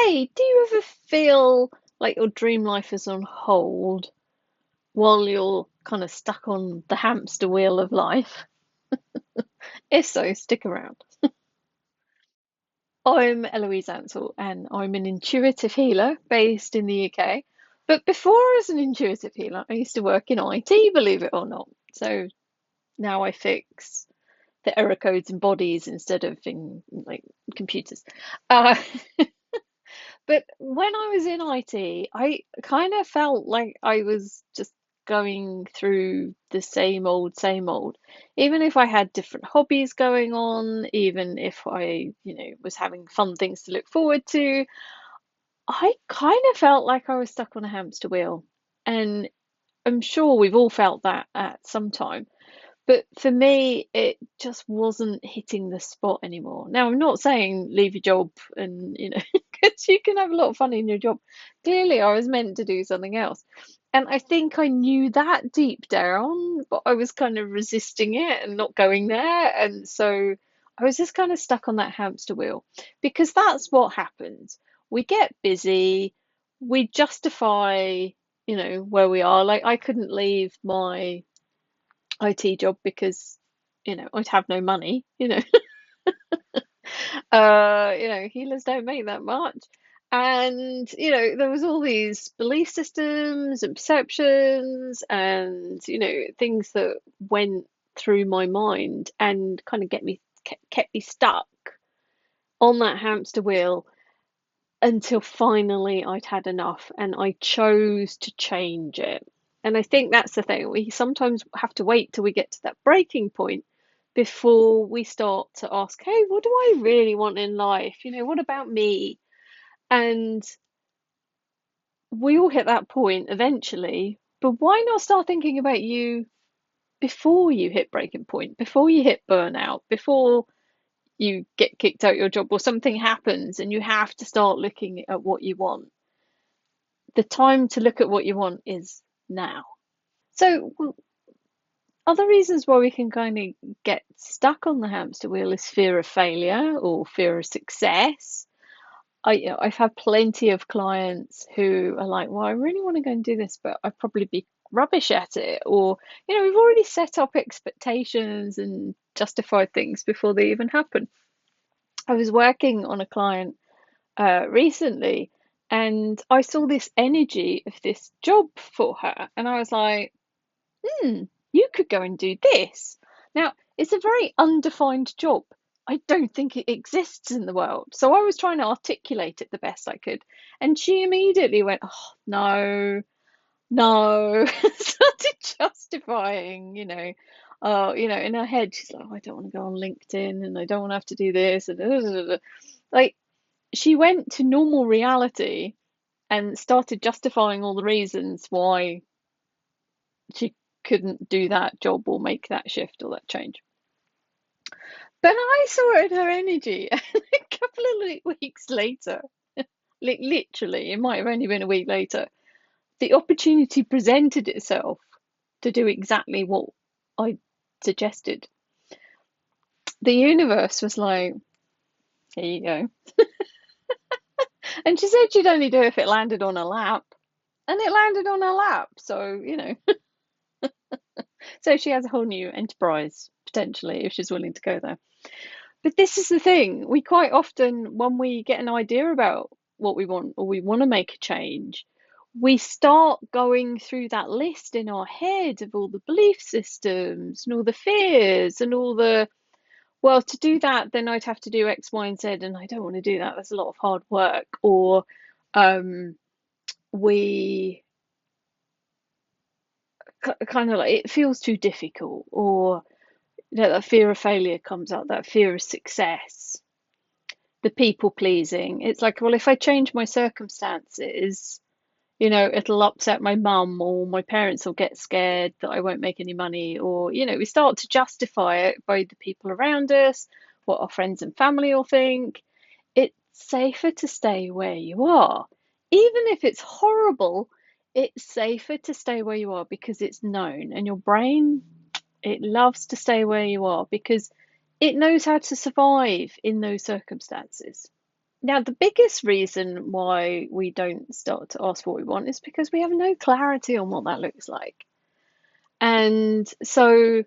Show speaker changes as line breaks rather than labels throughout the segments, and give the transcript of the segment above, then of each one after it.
Hey, do you ever feel like your dream life is on hold while you're kind of stuck on the hamster wheel of life? If so, stick around. I'm Eloise Ansell and I'm an intuitive healer based in the UK. But before I was an intuitive healer, I used to work in IT, believe it or not. So now I fix the error codes in bodies instead of in like computers. Uh, But when I was in IT, I kind of felt like I was just going through the same old. Even if I had different hobbies going on, even if I was having fun things to look forward to, I kind of felt like I was stuck on a hamster wheel. And I'm sure we've all felt that at some time. But for me, it just wasn't hitting the spot anymore. Now, I'm not saying leave your job and because you can have a lot of fun in your job. Clearly, I was meant to do something else. And I think I knew that deep down, but I was kind of resisting it and not going there. And so I was just kind of stuck on that hamster wheel because that's what happens. We get busy, we justify where we are. Like, I couldn't leave my IT job because I'd have no money. Healers don't make that much. And there was all these belief systems and perceptions and things that went through my mind and kind of kept me stuck on that hamster wheel until finally I'd had enough and I chose to change it. And I think that's the thing. We sometimes have to wait till we get to that breaking point before we start to ask, hey, what do I really want in life? What about me? And we all hit that point eventually, but why not start thinking about you before you hit breaking point, before you hit burnout, before you get kicked out your job or something happens and you have to start looking at what you want? The time to look at what you want is now. So, other reasons why we can kind of get stuck on the hamster wheel is fear of failure or fear of success. I've had plenty of clients who are like, well, I really want to go and do this, but I'd probably be rubbish at it. Or we've already set up expectations and justified things before they even happen. I was working on a client recently, and I saw this energy of this job for her, and I was like, you could go and do this. Now, it's a very undefined job. I don't think it exists in the world. So I was trying to articulate it the best I could. And she immediately went, oh, no, no, started justifying, in her head, she's like, oh, I don't want to go on LinkedIn and I don't want to have to do this. And like, she went to normal reality and started justifying all the reasons why she couldn't do that job or make that shift or that change. But I saw it in her energy, and a couple of weeks later, literally, it might have only been a week later, the opportunity presented itself to do exactly what I suggested. The universe was like, here you go. And she said she'd only do it if it landed on her lap. And it landed on her lap. So she has a whole new enterprise potentially if she's willing to go there. But this is the thing. We quite often, when we get an idea about what we want or we want to make a change, we start going through that list in our head of all the belief systems and all the fears and well, to do that, then I'd have to do X, Y, and Z, and I don't want to do that. That's a lot of hard work. Or um, we kind of like it feels too difficult, or that fear of failure comes up, that fear of success, the people pleasing. It's like, well, if I change my circumstances, it'll upset my mum or my parents will get scared that I won't make any money. Or we start to justify it by the people around us, what our friends and family will think. It's safer to stay where you are. Even if it's horrible, it's safer to stay where you are because it's known. And your brain, it loves to stay where you are because it knows how to survive in those circumstances. Now, the biggest reason why we don't start to ask what we want is because we have no clarity on what that looks like. And so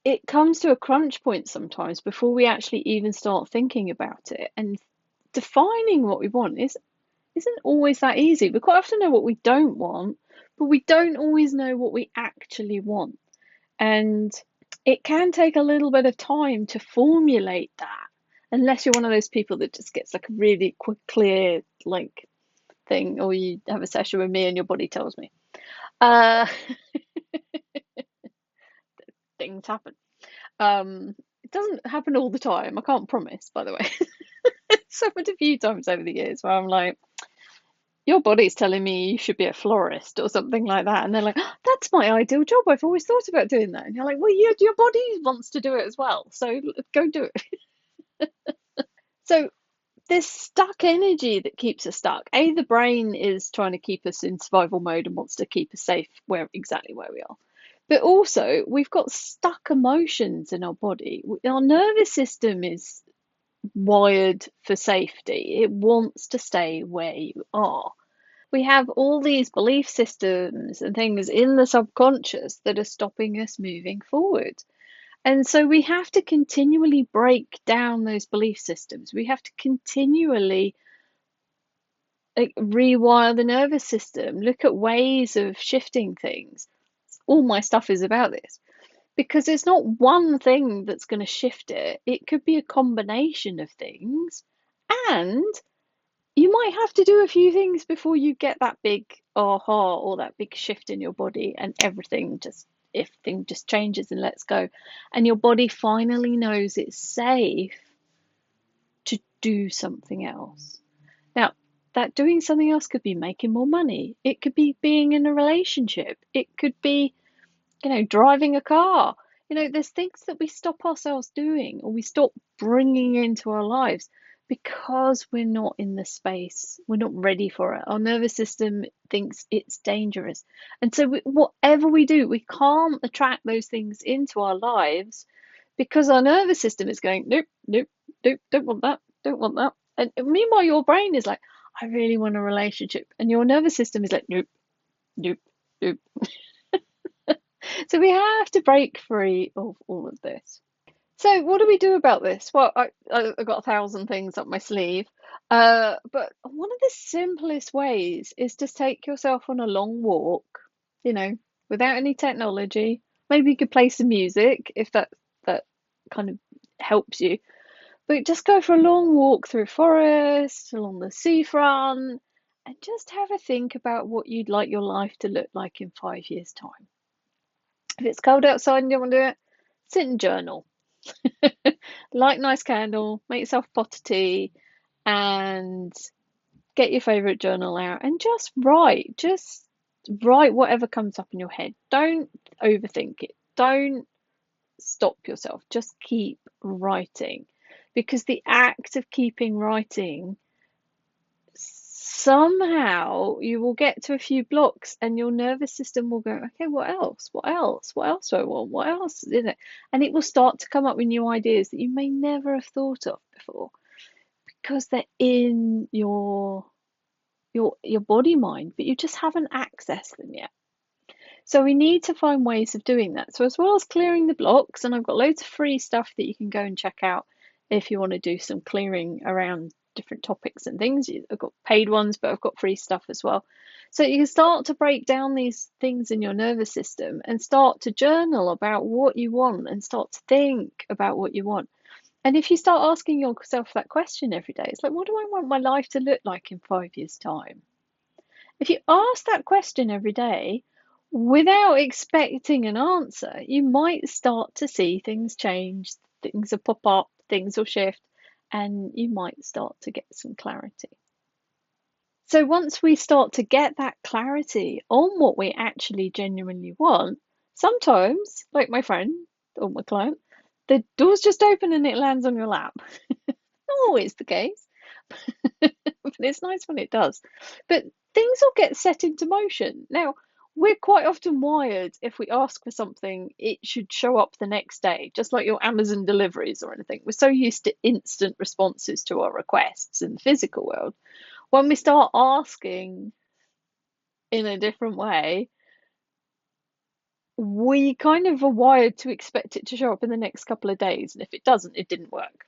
it comes to a crunch point sometimes before we actually even start thinking about it. And defining what we want isn't always that easy. We quite often know what we don't want, but we don't always know what we actually want. And it can take a little bit of time to formulate that, unless you're one of those people that just gets like a really quick, clear, like thing, or you have a session with me and your body tells me. Uh, things happen. It doesn't happen all the time. I can't promise, by the way. It's happened a few times over the years where I'm like, your body's telling me you should be a florist or something like that. And they're like, oh, that's my ideal job. I've always thought about doing that. And you're like, well, your body wants to do it as well. So go do it. So this stuck energy that keeps us stuck. The brain is trying to keep us in survival mode and wants to keep us safe exactly where we are. But also, we've got stuck emotions in our body. Our nervous system is wired for safety. It wants to stay where you are. We have all these belief systems and things in the subconscious that are stopping us moving forward. And so we have to continually break down those belief systems. We have to continually rewire the nervous system, look at ways of shifting things. All my stuff is about this because it's not one thing that's going to shift it. It could be a combination of things. And you might have to do a few things before you get that big aha or that big shift in your body and everything just changes and lets go. And your body finally knows it's safe to do something else. Now, that doing something else could be making more money. It could be being in a relationship. It could be, driving a car. There's things that we stop ourselves doing or we stop bringing into our lives because we're not in the space. We're not ready for it. Our nervous system thinks it's dangerous. And so whatever we do, we can't attract those things into our lives because our nervous system is going, nope, nope, nope, don't want that, don't want that. And meanwhile, your brain is like, I really want a relationship. And your nervous system is like, nope, nope, nope. So we have to break free of all of this. So what do we do about this? Well, I've got 1,000 things up my sleeve. But one of the simplest ways is to take yourself on a long walk, you know, without any technology. Maybe you could play some music if that kind of helps you. But just go for a long walk through a forest, along the seafront, and just have a think about what you'd like your life to look like in 5 years' time. If it's cold outside and you don't want to do it, sit and journal. Light a nice candle, make yourself a pot of tea, and get your favourite journal out and just write. Just write whatever comes up in your head. Don't overthink it. Don't stop yourself. Just keep writing. Because the act of keeping writing, somehow you will get to a few blocks and your nervous system will go, okay, what else? What else? What else do I want? What else is it? And it will start to come up with new ideas that you may never have thought of before because they're in your body mind, but you just haven't accessed them yet. So we need to find ways of doing that. So as well as clearing the blocks, and I've got loads of free stuff that you can go and check out if you want to do some clearing around different topics and things. I've got paid ones, but I've got free stuff as well. So you can start to break down these things in your nervous system and start to journal about what you want and start to think about what you want. And if you start asking yourself that question every day, it's like, what do I want my life to look like in 5 years' time? If you ask that question every day without expecting an answer, you might start to see things change, things will pop up, things will shift, and you might start to get some clarity. So once we start to get that clarity on what we actually genuinely want, sometimes, like my friend or my client, the doors just open and it lands on your lap. Not always the case, but it's nice when it does. But things will get set into motion. Now, we're quite often wired, if we ask for something, it should show up the next day, just like your Amazon deliveries or anything. We're so used to instant responses to our requests in the physical world. When we start asking in a different way, we kind of are wired to expect it to show up in the next couple of days. And if it doesn't, it didn't work.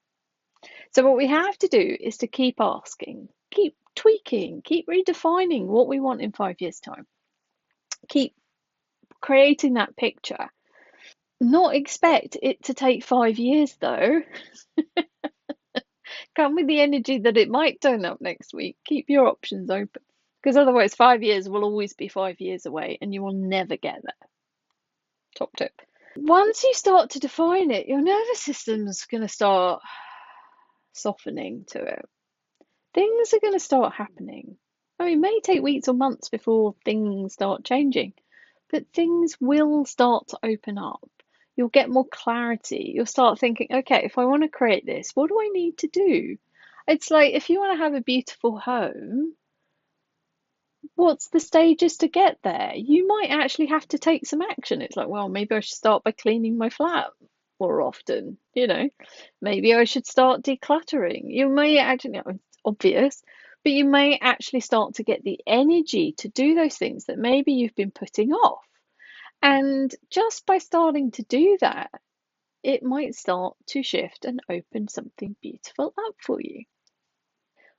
So, what we have to do is to keep asking, keep tweaking, keep redefining what we want in 5 years' time, keep creating that picture. Not expect it to take 5 years though. Come with the energy that it might turn up next week. Keep your options open. Because otherwise, 5 years will always be 5 years away and you will never get there. Top tip. Once you start to define it, your nervous system's going to start softening to it. Things are going to start happening. I mean, it may take weeks or months before things start changing, but things will start to open up. You'll get more clarity. You'll start thinking, okay, if I want to create this, what do I need to do? It's like if you want to have a beautiful home, what's the stages to get there? You might actually have to take some action. It's like, well, maybe I should start by cleaning my flat more often, you know. Maybe I should start decluttering. You may actually, no, it's obvious, but you may actually start to get the energy to do those things that maybe you've been putting off. And just by starting to do that, it might start to shift and open something beautiful up for you.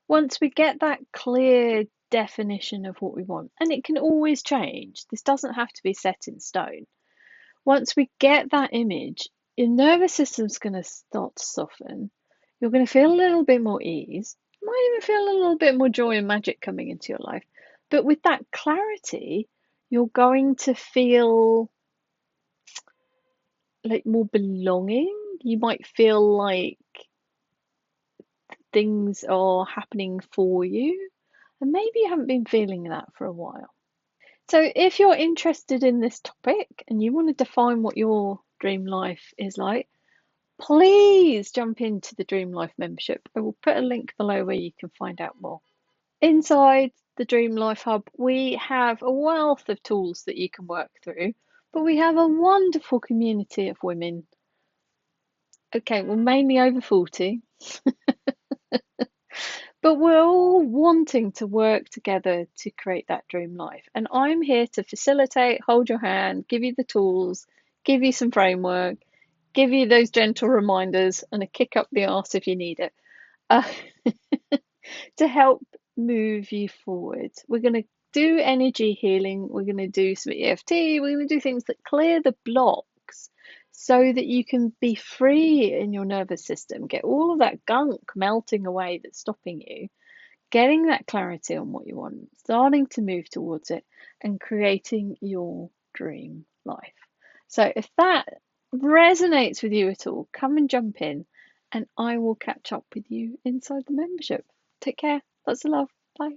Once we get that clear definition of what we want, and it can always change, this doesn't have to be set in stone. Once we get that image, your nervous system's going to start to soften. You're going to feel a little bit more ease. You might even feel a little bit more joy and magic coming into your life. But with that clarity, you're going to feel like more belonging. You might feel like things are happening for you. And maybe you haven't been feeling that for a while. So, if you're interested in this topic and you want to define what your dream life is like, please jump into the Dream Life membership. I will put a link below where you can find out more. Inside the Dream Life Hub, we have a wealth of tools that you can work through, but we have a wonderful community of women. Okay, well, mainly over 40, but we're all wanting to work together to create that dream life. And I'm here to facilitate, hold your hand, give you the tools, give you some framework, give you those gentle reminders, and a kick up the arse if you need it. Uh, to help move you forward. We're going to do energy healing, we're going to do some EFT, we're going to do things that clear the blocks so that you can be free in your nervous system, get all of that gunk melting away that's stopping you, getting that clarity on what you want, starting to move towards it, and creating your dream life. So if that resonates with you at all, come and jump in, and I will catch up with you inside the membership. Take care. Lots of love. Bye.